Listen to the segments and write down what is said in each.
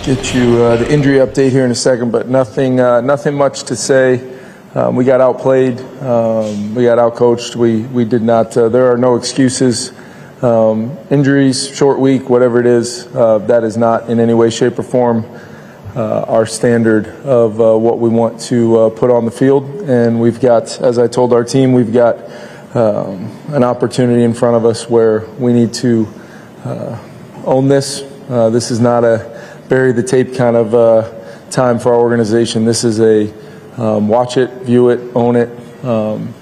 get you the injury update here in a second, but nothing much to say. We got outplayed. We got outcoached. We did not. There are no excuses. Injuries, short week, whatever it is, that is not in any way, shape, or form our standard of what we want to put on the field. And we've got, as I told our team, we've got an opportunity in front of us where we need to own this. This is not a bury the tape kind of time for our organization. This is a watch it, view it, own it.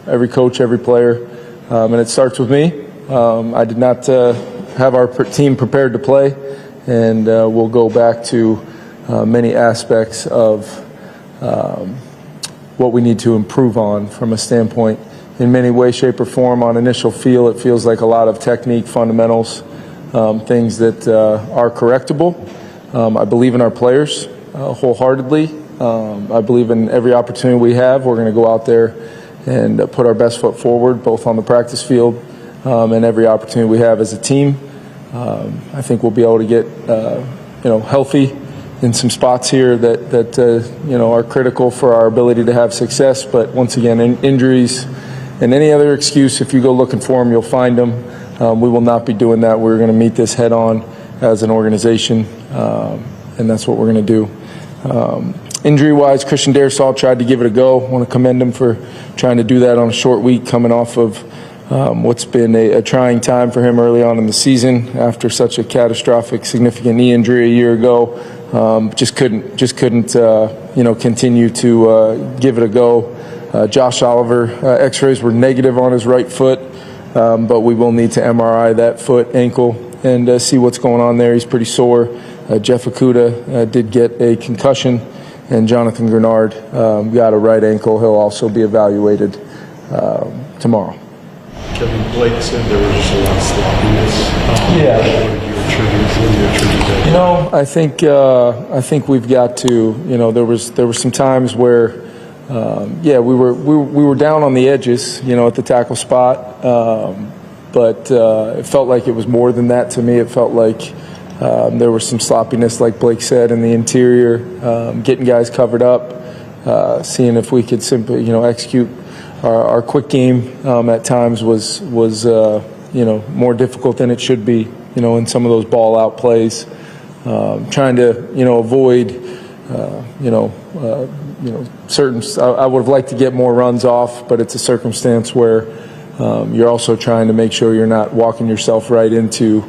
Every coach, every player, and it starts with me. I did not have our team prepared to play, and we'll go back to many aspects of what we need to improve on from a standpoint. In many ways, shape, or form, on initial feel, it feels like a lot of technique, fundamentals, things that are correctable. I believe in our players wholeheartedly. I believe in every opportunity we have. We're going to go out there and put our best foot forward, both on the practice field and every opportunity we have as a team. I think we'll be able to get healthy in some spots here that are critical for our ability to have success. But once again, injuries and any other excuse, if you go looking for them, you'll find them. We will not be doing that. We're going to meet this head on as an organization, and that's what we're going to do. Injury-wise, Christian Darrisaw tried to give it a go. I want to commend him for trying to do that on a short week, coming off of what's been a trying time for him early on in the season after such a catastrophic, significant knee injury a year ago. Just couldn't continue to give it a go. Josh Oliver, X-rays were negative on his right foot, but we will need to MRI that foot, ankle, and see what's going on there. He's pretty sore. Jeff Okudah did get a concussion, and Jonathan Grenard got a right ankle. He'll also be evaluated tomorrow. Kevin, Blake said there was just a lot of sloppiness. Yeah. What do you attribute that? I think we've got to. There were some times where, we were down on the edges, at the tackle spot, but it felt like it was more than that to me. It felt like there was some sloppiness, like Blake said, in the interior, getting guys covered up, seeing if we could simply, execute. Our quick game at times was more difficult than it should be, in some of those ball out plays. Trying to, avoid, certain. I would have liked to get more runs off, but it's a circumstance where you're also trying to make sure you're not walking yourself right into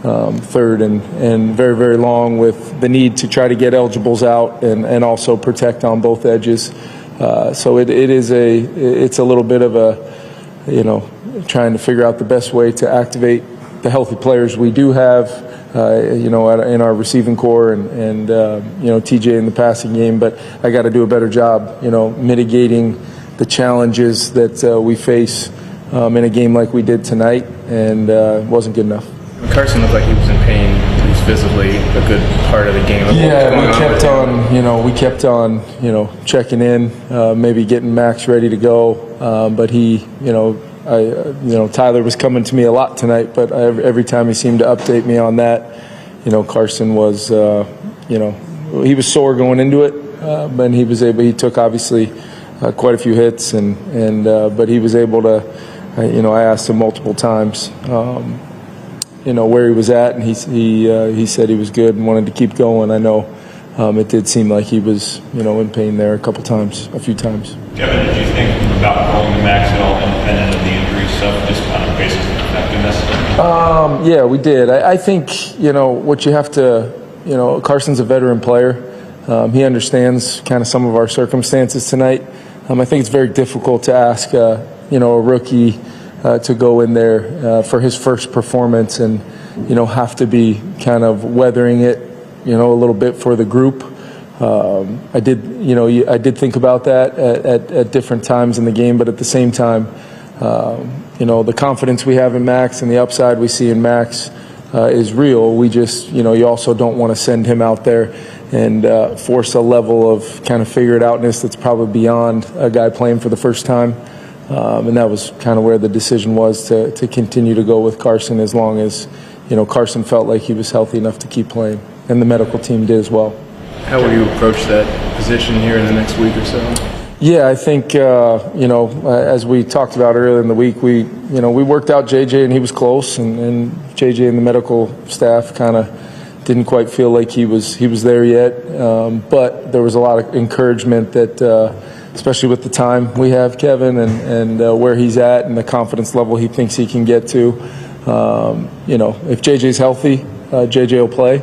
third and very, very long with the need to try to get eligibles out and also protect on both edges. So it's a little bit of a, trying to figure out the best way to activate the healthy players we do have, in our receiving core and TJ in the passing game. But I got to do a better job, mitigating the challenges that we face in a game like we did tonight, and it wasn't good enough. Carson looked like he was in pain. He was visibly a good part of the game. Yeah, we kept on, checking in, maybe getting Max ready to go. But he, Tyler was coming to me a lot tonight. But every time he seemed to update me on that, Carson was, he was sore going into it, but he took obviously quite a few hits, but he was able to, I asked him multiple times. Where he was at, and he said he was good and wanted to keep going. I know it did seem like he was, in pain there a few times. Kevin, did you think about going to Max at all independent of the injury stuff, just kind of basis of effectiveness? Yeah, we did. I think, what you have to, Carson's a veteran player. He understands kind of some of our circumstances tonight. I think it's very difficult to ask, a rookie to go in there for his first performance and, have to be kind of weathering it, a little bit for the group. I did think about that at different times in the game, but at the same time, the confidence we have in Max and the upside we see in Max is real. We just, you also don't want to send him out there and force a level of kind of figure it outness that's probably beyond a guy playing for the first time. And that was kind of where the decision was to continue to go with Carson as long as, Carson felt like he was healthy enough to keep playing, and the medical team did as well. How will you approach that position here in the next week or so? Yeah, I think, as we talked about earlier in the week, we worked out JJ and he was close, and JJ and the medical staff kind of didn't quite feel like he was there yet. But there was a lot of encouragement that, especially with the time we have Kevin and where he's at and the confidence level he thinks he can get to. If JJ's healthy, JJ will play.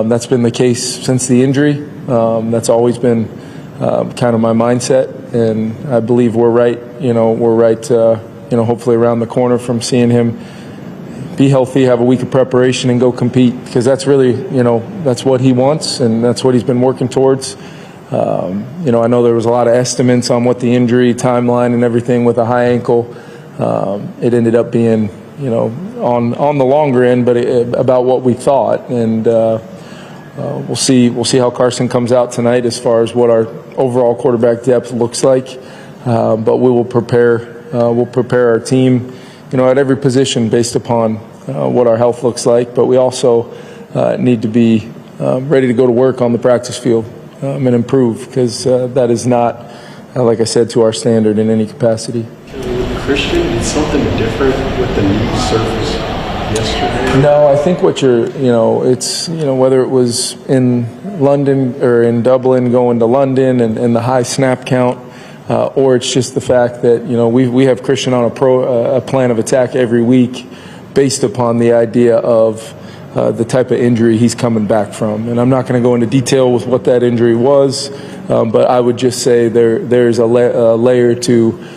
That's been the case since the injury. That's always been kind of my mindset, and I believe we're right. Hopefully around the corner from seeing him be healthy, have a week of preparation, and go compete, because that's really, that's what he wants, and that's what he's been working towards. I know there was a lot of estimates on what the injury timeline and everything with a high ankle. It ended up being, on the longer end, but about what we thought, and we'll see how Carson comes out tonight as far as what our overall quarterback depth looks like. But we will prepare. We'll prepare our team, at every position based upon what our health looks like. But we also need to be ready to go to work on the practice field and improve, because that is not, like I said, to our standard in any capacity. Christian, did something different with the knee surface yesterday? No, I think what it's, whether it was in London or in Dublin going to London and the high snap count, or it's just the fact that, we have Christian on a plan of attack every week based upon the idea of the type of injury he's coming back from. And I'm not going to go into detail with what that injury was, but I would just say there's a layer to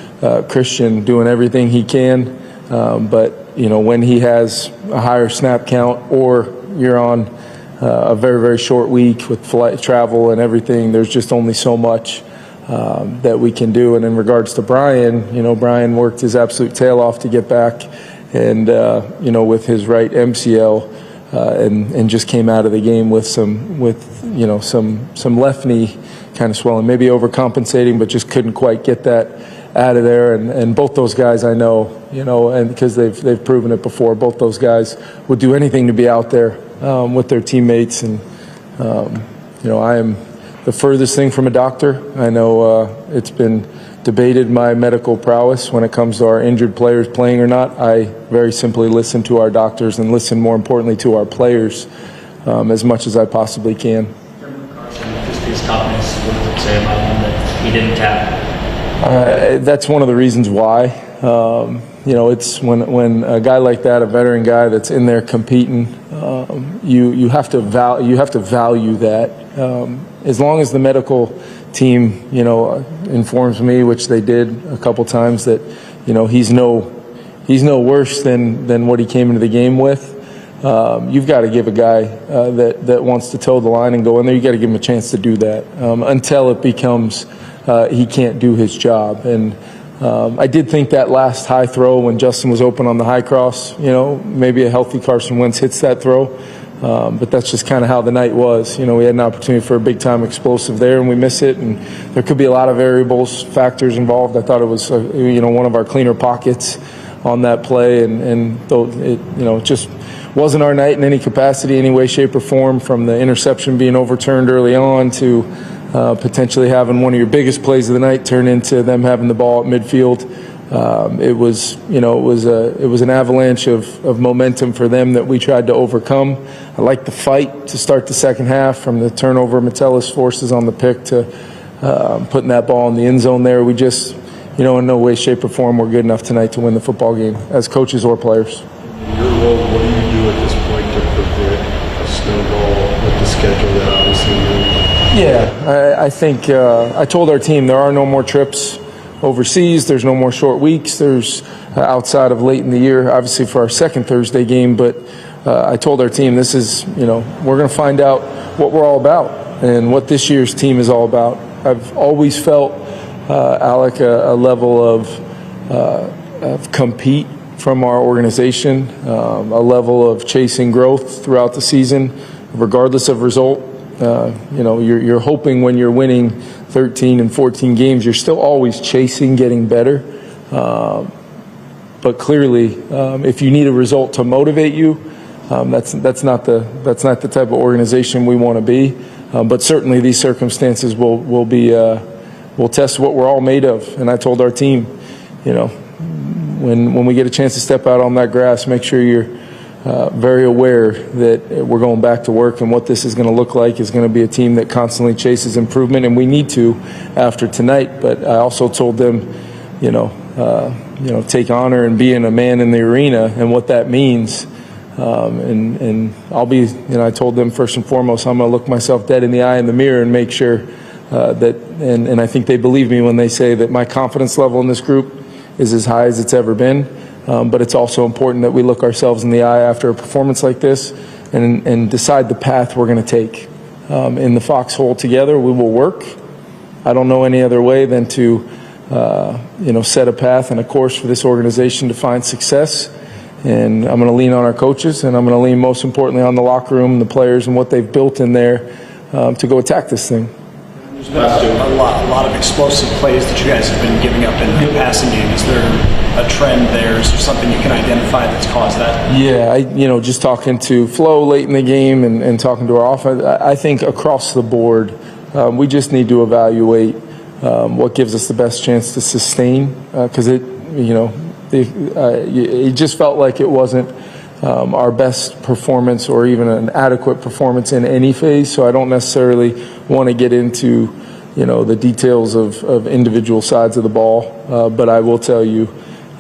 Christian doing everything he can, but when he has a higher snap count, or you're on a very, very short week with flight travel and everything, there's just only so much that we can do. And in regards to Brian, Brian worked his absolute tail off to get back, and with his right MCL, and just came out of the game with some left knee kind of swelling, maybe overcompensating, but just couldn't quite get that out of there. And both those guys, I know, and because they've proven it before, both those guys would do anything to be out there with their teammates. And I am the furthest thing from a doctor. I know it's been debated, my medical prowess when it comes to our injured players playing or not. I very simply listen to our doctors and listen, more importantly, to our players as much as I possibly can. Carson, just his toughness, what does it say about him that he didn't tap? That's one of the reasons why. It's when a guy like that, a veteran guy that's in there competing, you have to value that. As long as the medical team, informs me, which they did a couple times, that he's no worse than what he came into the game with. You've got to give a guy that wants to toe the line and go in there. You got to give him a chance to do that until it becomes. He can't do his job. And I did think that last high throw when Justin was open on the high cross, maybe a healthy Carson Wentz hits that throw. But that's just kind of how the night was. We had an opportunity for a big-time explosive there, and we miss it. And there could be a lot of variables, factors involved. I thought it was, one of our cleaner pockets on that play. And though it, just wasn't our night in any capacity, any way, shape, or form, from the interception being overturned early on to potentially having one of your biggest plays of the night turn into them having the ball at midfield. It was an avalanche of momentum for them that we tried to overcome. I liked the fight to start the second half, from the turnover Metellus forces on the pick to putting that ball in the end zone there. We just, in no way, shape, or form we're good enough tonight to win the football game as coaches or players. In your role, what do you do at this point to prevent a snowball with the schedule that obviously you're? Yeah, I think I told our team there are no more trips overseas. There's no more short weeks. There's outside of late in the year, obviously for our second Thursday game. But I told our team this is, we're going to find out what we're all about and what this year's team is all about. I've always felt, Alec, a level of compete from our organization, a level of chasing growth throughout the season, regardless of result. You're hoping when you're winning 13 and 14 games, you're still always chasing getting better. But clearly, if you need a result to motivate you, that's not the type of organization we want to be. But certainly these circumstances will test what we're all made of. And I told our team, when we get a chance to step out on that grass, make sure you're very aware that we're going back to work, and what this is going to look like is going to be a team that constantly chases improvement, and we need to after tonight. But I also told them, take honor in being a man in the arena and what that means. And I'll be, I told them first and foremost, I'm going to look myself dead in the eye in the mirror and make sure that, and I think they believe me when they say that my confidence level in this group is as high as it's ever been. But it's also important that we look ourselves in the eye after a performance like this and decide the path we're going to take. In the foxhole together, we will work. I don't know any other way than to, set a path and a course for this organization to find success. And I'm going to lean on our coaches, and I'm going to lean most importantly on the locker room, the players, and what they've built in there to go attack this thing. There's been a lot of explosive plays that you guys have been giving up in the passing game. Is there a trend there? Is there something you can identify that's caused that? Yeah, just talking to Flo late in the game and talking to our offense, I think across the board, we just need to evaluate what gives us the best chance to sustain, because it just felt like it wasn't our best performance or even an adequate performance in any phase. So I don't necessarily want to get into, the details of individual sides of the ball. But I will tell you,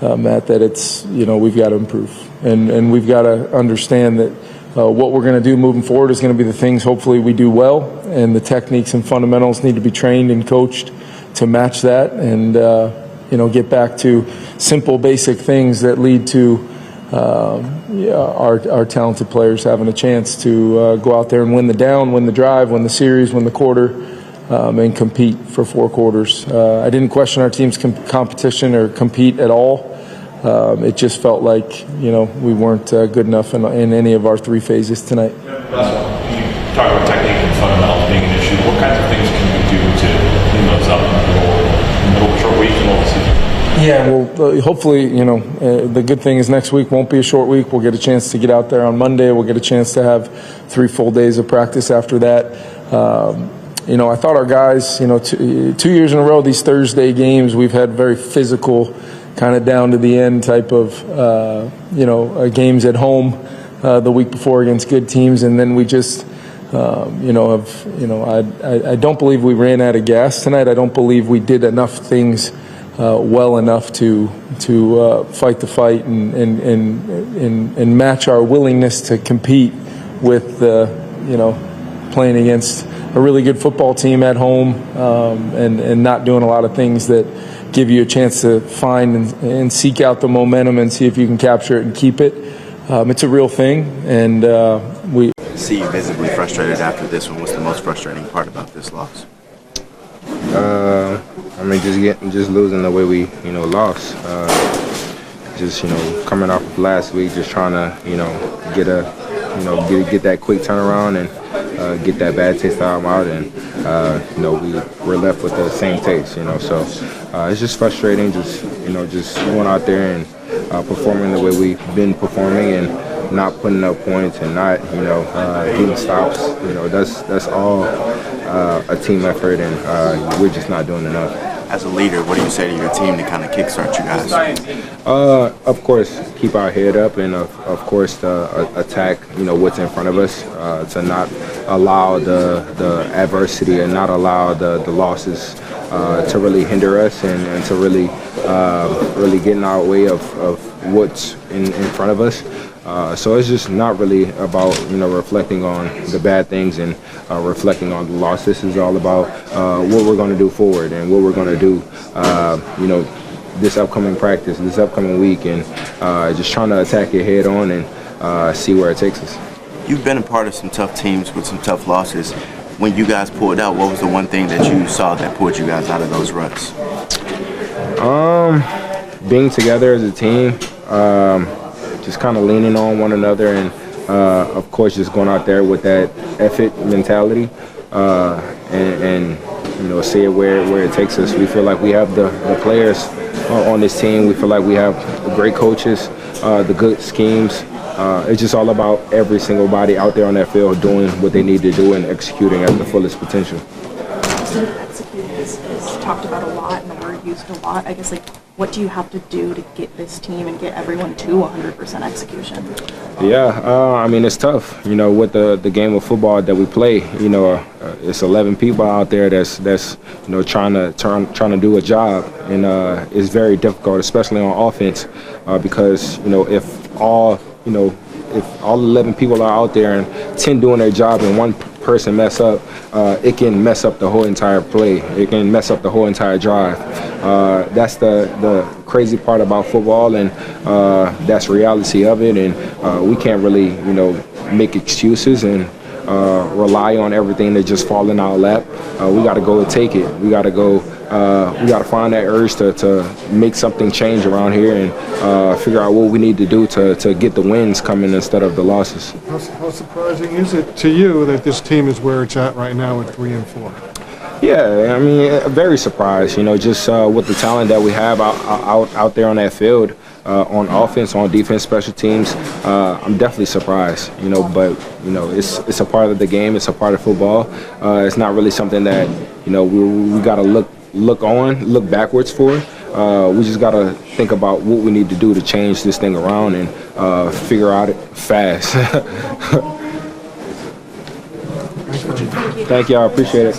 Matt, that it's, we've got to improve. And we've got to understand that what we're going to do moving forward is going to be the things hopefully we do well. And the techniques and fundamentals need to be trained and coached to match that. And, get back to simple, basic things that lead to our talented players having a chance to go out there and win the down, win the drive, win the series, win the quarter, and compete for 4 quarters. I didn't question our team's competition or compete at all. It just felt like, we weren't good enough in any of our 3 phases tonight. Last one, you talk about technique and fundamentals being an issue. What kinds of things can you do to clean those up in the middle of a short week and all the season? Yeah, well, hopefully, the good thing is next week won't be a short week. We'll get a chance to get out there on Monday. We'll get a chance to have 3 full days of practice after that. I thought our guys, 2 years in a row, these Thursday games, we've had very physical, kind of down to the end type of, games at home the week before against good teams. And then we just, I don't believe we ran out of gas tonight. I don't believe we did enough things well enough to fight the fight and match our willingness to compete with playing against a really good football team at home and not doing a lot of things that give you a chance to find and seek out the momentum and see if you can capture it and keep it. It's a real thing, and we see you visibly frustrated after this one. What's the most frustrating part about this loss? Just losing the way we, lost. Coming off of last week, just trying to, get that quick turnaround and get that bad taste out of our mouth, and we're left with the same taste, So it's just frustrating, just going out there and performing the way we've been performing and not putting up points and not, getting stops. That's all a team effort, and we're just not doing enough. As a leader, what do you say to your team to kind of kickstart you guys? Of course, keep our head up, and of course, attack what's in front of us. To not allow the adversity and not allow the losses to really hinder us and to really get in our way of what's in front of us. So it's just not really about reflecting on the bad things and reflecting on the loss. This is all about what we're going to do forward and what we're going to do this upcoming practice, this upcoming week, and just trying to attack it head on and see where it takes us. You've been a part of some tough teams with some tough losses. When you guys pulled out, what was the one thing that you saw that pulled you guys out of those ruts? Being together as a team, just kind of leaning on one another, and of course just going out there with that effort mentality, and see it where it takes us. We feel like we have the players on this team. We feel like we have great coaches, the good schemes, it's just all about every single body out there on that field doing what they need to do and executing at the fullest potential. Executing is talked about a lot and the word used a lot. I guess, like, what do you have to do to get this team and get everyone to 100% execution? Yeah, I mean, it's tough, you know, with the game of football that we play. You know, it's 11 people out there that's you know, trying to do a job, and it's very difficult, especially on offense, because, you know, if all 11 people are out there and 10 doing their job and one person mess up, it can mess up the whole entire play. It can mess up the whole entire drive. That's the crazy part about football, and that's reality of it. And we can't really, you know, make excuses and rely on everything that just fall in our lap. We got to go and take it. We got to go. We got to find that urge to make something change around here and figure out what we need to do to get the wins coming instead of the losses. How surprising is it to you that this team is where it's at right now at 3-4? Yeah, I mean, very surprised, you know, just with the talent that we have out there on that field, on offense, on defense, special teams. I'm definitely surprised, you know, but, you know, it's a part of the game. It's a part of football. It's not really something that, you know, we got to look backwards for. We just got to think about what we need to do to change this thing around and figure out it fast. Thank you. I appreciate it.